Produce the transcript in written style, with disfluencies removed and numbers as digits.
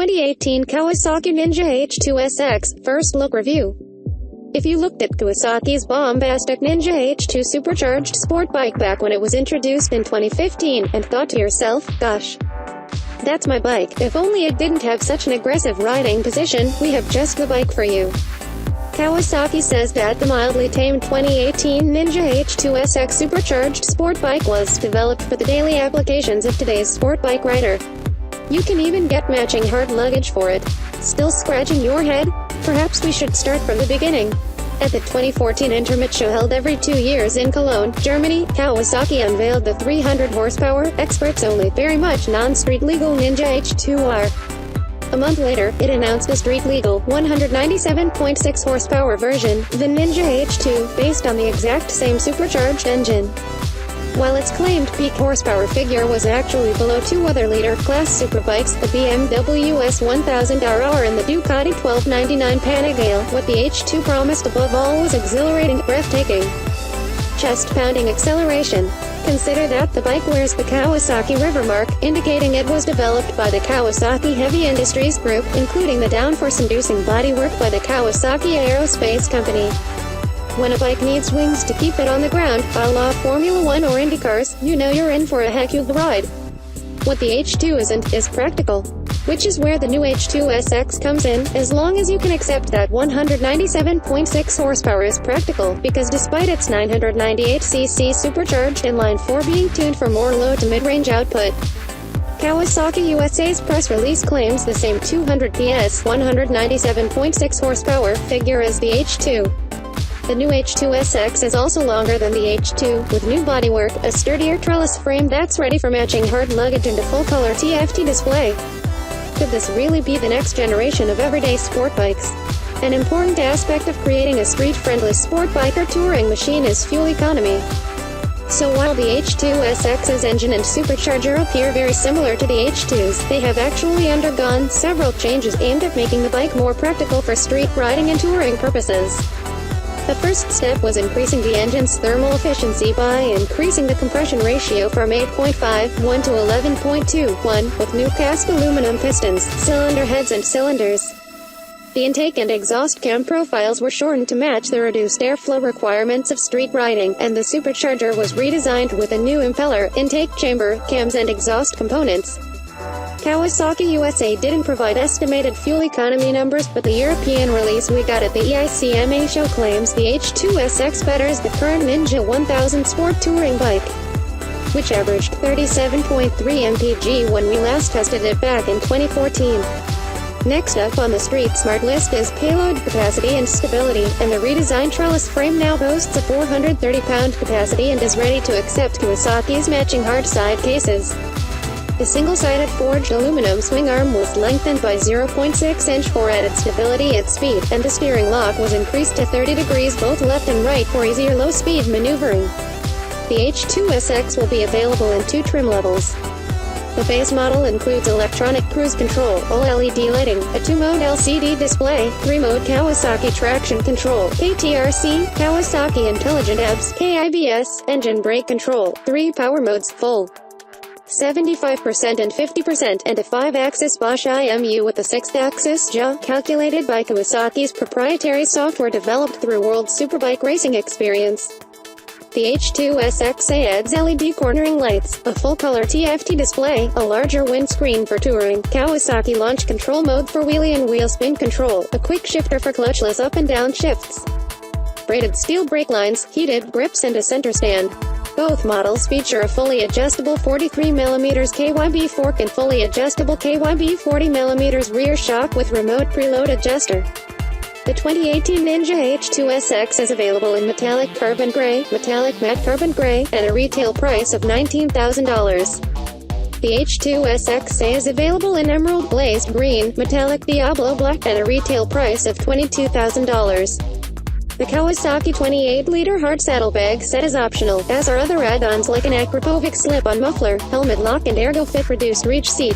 2018 Kawasaki Ninja H2SX First Look Review. If you looked at Kawasaki's bombastic Ninja H2 supercharged sport bike back when it was introduced in 2015 and thought to yourself, gosh, that's my bike, if only it didn't have such an aggressive riding position, we have just the bike for you. Kawasaki says that the mildly tamed 2018 Ninja H2SX supercharged sport bike was developed for the daily applications of today's sport bike rider. You can even get matching hard luggage for it. Still scratching your head? Perhaps we should start from the beginning. At the 2014 Intermit show held every 2 years in Cologne, Germany, Kawasaki unveiled the 300 horsepower, experts only, very much non-street legal Ninja H2R. A month later, it announced a street-legal, 197.6 horsepower version, the Ninja H2, based on the exact same supercharged engine. While its claimed peak horsepower figure was actually below two other liter-class superbikes, the BMW S1000RR and the Ducati 1299 Panigale, what the H2 promised above all was exhilarating, breathtaking, chest-pounding acceleration. Consider that the bike wears the Kawasaki river mark, indicating it was developed by the Kawasaki Heavy Industries Group, including the downforce-inducing bodywork by the Kawasaki Aerospace Company. When a bike needs wings to keep it on the ground, a la Formula 1 or Indy cars, you know you're in for a heck of a ride. What the H2 isn't, is practical. Which is where the new H2SX comes in, as long as you can accept that 197.6 horsepower is practical, because despite its 998cc supercharged inline-4 being tuned for more low to mid-range output, Kawasaki USA's press release claims the same 200 PS, 197.6 horsepower figure as the H2. The new H2SX is also longer than the H2, with new bodywork, a sturdier trellis frame that's ready for matching hard luggage and a full-color TFT display. Could this really be the next generation of everyday sport bikes? An important aspect of creating a street-friendly sport bike or touring machine is fuel economy. So while the H2SX's engine and supercharger appear very similar to the H2's, they have actually undergone several changes aimed at making the bike more practical for street riding and touring purposes. The first step was increasing the engine's thermal efficiency by increasing the compression ratio from 8.51 to 11.21, with new cast aluminum pistons, cylinder heads and cylinders. The intake and exhaust cam profiles were shortened to match the reduced airflow requirements of street riding, and the supercharger was redesigned with a new impeller, intake chamber, cams and exhaust components. Kawasaki USA didn't provide estimated fuel economy numbers, but the European release we got at the EICMA show claims the H2SX betters the current Ninja 1000 sport touring bike, which averaged 37.3 mpg when we last tested it back in 2014. Next up on the Street Smart list is payload capacity and stability, and the redesigned trellis frame now boasts a 430-pound capacity and is ready to accept Kawasaki's matching hard side cases. The single-sided forged aluminum swing arm was lengthened by 0.6 inch for added stability at speed, and the steering lock was increased to 30 degrees both left and right for easier low-speed maneuvering. The H2SX will be available in 2 trim levels. The base model includes electronic cruise control, OLED lighting, a 2-mode LCD display, 3-mode Kawasaki traction control, KTRC, Kawasaki Intelligent ABS, KIBS, engine brake control, 3 power modes, full, 75% and 50%, and a 5-axis Bosch IMU with a 6th-axis jaw, calculated by Kawasaki's proprietary software developed through World Superbike Racing Experience. The H2SX adds LED cornering lights, a full-color TFT display, a larger windscreen for touring, Kawasaki launch control mode for wheelie and wheel spin control, a quick shifter for clutchless up and down shifts, braided steel brake lines, heated grips and a center stand. Both models feature a fully adjustable 43mm KYB fork and fully adjustable KYB 40mm rear shock with remote preload adjuster. The 2018 Ninja H2SX is available in metallic carbon gray, metallic matte carbon gray, and a retail price of $19,000. The H2SX is available in emerald glazed green, metallic Diablo black, and a retail price of $22,000. The Kawasaki 28-liter hard saddlebag set is optional, as are other add-ons like an Akrapovic slip-on muffler, helmet lock and ErgoFit reduced reach seat.